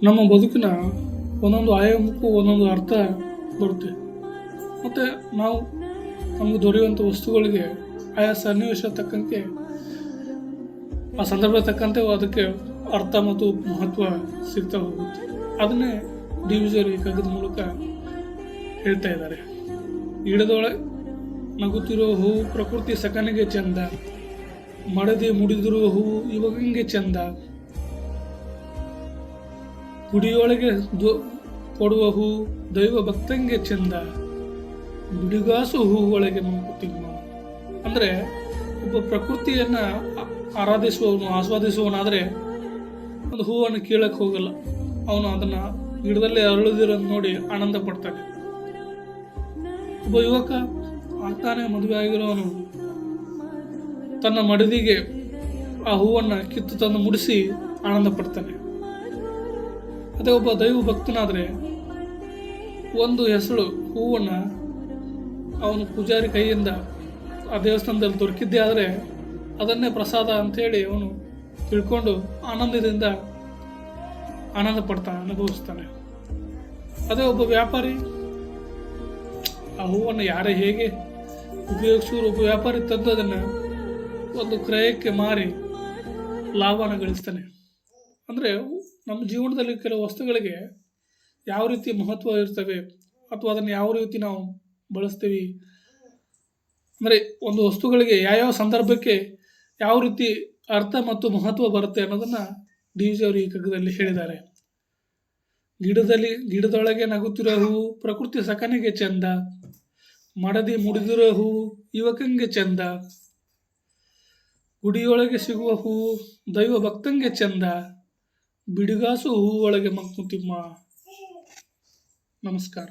ನಮ್ಮ ಬದುಕಿನ ಒಂದೊಂದು ಆಯಾಮಕ್ಕೂ ಒಂದೊಂದು ಅರ್ಥ ಬರುತ್ತೆ. ಮತ್ತು ನಾವು ನಮಗೆ ದೊರೆಯುವಂಥ ವಸ್ತುಗಳಿಗೆ ಆಯಾ ಸನ್ನಿವೇಶ ತಕ್ಕಂತೆ ಆ ಸಂದರ್ಭ ತಕ್ಕಂತೆ ಅದಕ್ಕೆ ಅರ್ಥ ಮತ್ತು ಮಹತ್ವ ಸಿಗ್ತಾ ಹೋಗುತ್ತೆ. ಅದನ್ನೇ ಡಿ ವಿಜಯರು ಈ ಕಗ್ಗದ ಮೂಲಕ ಹೇಳ್ತಾ ಇದ್ದಾರೆ. ಗಿಡದೊಳಗೆ ನಗುತ್ತಿರೋ ಹೂವು ಪ್ರಕೃತಿ ಸಕನಿಗೆ ಚಂದ, ಮಡದಿ ಮುಡಿದಿರುವ ಹೂವು ಇವಾಗಂಗೆ ಚಂದ, ಗುಡಿಯೊಳಗೆ ಕೊಡುವ ಹೂ ದೈವ ಭಕ್ತಂಗೆ ಚಂದ, ಬಿಡುಗಾಸು ಹೂವೊಳಗೆ ಮಂಕುತಿಮ್ಮ. ಅಂದರೆ ಒಬ್ಬ ಪ್ರಕೃತಿಯನ್ನು ಆರಾಧಿಸುವವನು, ಆಸ್ವಾದಿಸುವವನಾದರೆ ಒಂದು ಹೂವನ್ನು ಕೀಳಕ್ಕೆ ಹೋಗಲ್ಲ. ಅವನು ಅದನ್ನು ಗಿಡದಲ್ಲೇ ಅರಳಿದಿರೋದು ನೋಡಿ ಆನಂದ ಪಡ್ತಾನೆ. ಒಬ್ಬ ಯುವಕ ಆಗ್ತಾನೆ ಮದುವೆ ಆಗಿರೋವನು ತನ್ನ ಮಡದಿಗೆ ಆ ಹೂವನ್ನು ಕಿತ್ತು ತಂದು ಮುಡಿಸಿ ಆನಂದ ಪಡ್ತಾನೆ. ಅದೇ ಒಬ್ಬ ದೈವ ಭಕ್ತನಾದರೆ ಒಂದು ಹೆಸಳು ಹೂವನ್ನು ಅವನು ಪೂಜಾರಿ ಕೈಯಿಂದ ಆ ದೇವಸ್ಥಾನದಲ್ಲಿ ದೊರಕಿದ್ದೇ ಆದರೆ ಅದನ್ನೇ ಪ್ರಸಾದ ಅಂಥೇಳಿ ಅವನು ತಿಳ್ಕೊಂಡು ಆನಂದದಿಂದ ಆನಂದ ಪಡ್ತಾನೆ, ಅನುಭವಿಸ್ತಾನೆ. ಅದೇ ಒಬ್ಬ ವ್ಯಾಪಾರಿ ಆ ಹೂವನ್ನು ಯಾರೇ ಹೇಗೆ ಉಪಯೋಗಿಸಿದ್ರು ಒಬ್ಬ ವ್ಯಾಪಾರಿ ತಂದು ಅದನ್ನು ಒಂದು ಕ್ರಯಕ್ಕೆ ಮಾರಿ ಲಾಭನ ಗಳಿಸ್ತಾನೆ. ಅಂದರೆ ನಮ್ಮ ಜೀವನದಲ್ಲಿ ಕೆಲವು ವಸ್ತುಗಳಿಗೆ ಯಾವ ರೀತಿ ಮಹತ್ವ ಇರ್ತವೆ ಅಥವಾ ಅದನ್ನು ಯಾವ ರೀತಿ ನಾವು ಬಳಸ್ತೀವಿ, ಅಂದರೆ ಒಂದು ವಸ್ತುಗಳಿಗೆ ಯಾವ್ಯಾವ ಸಂದರ್ಭಕ್ಕೆ ಯಾವ ರೀತಿ ಅರ್ಥ ಮತ್ತು ಮಹತ್ವ ಬರುತ್ತೆ ಅನ್ನೋದನ್ನು ಡಿ ವಿ ಅವರು ಈ ಕಗ್ಗದಲ್ಲಿ ಹೇಳಿದ್ದಾರೆ. ಗಿಡದೊಳಗೆ ನಗುತ್ತಿರೋ ಹೂವು ಪ್ರಕೃತಿ ಸಕನಿಗೆ ಚಂದ, ಮಡದಿ ಮುಡಿದಿರೋ ಹೂವು ಯುವಕಂಗೆ ಚಂದ, ಗುಡಿಯೊಳಗೆ ಸಿಗುವ ಹೂವು ದೈವ ಭಕ್ತಂಗೆ ಚಂದ, ಬಿಡುಗಾಸು ಹೂವೊಳಗೆ ಮಂಕುತಿಮ್ಮ. ನಮಸ್ಕಾರ.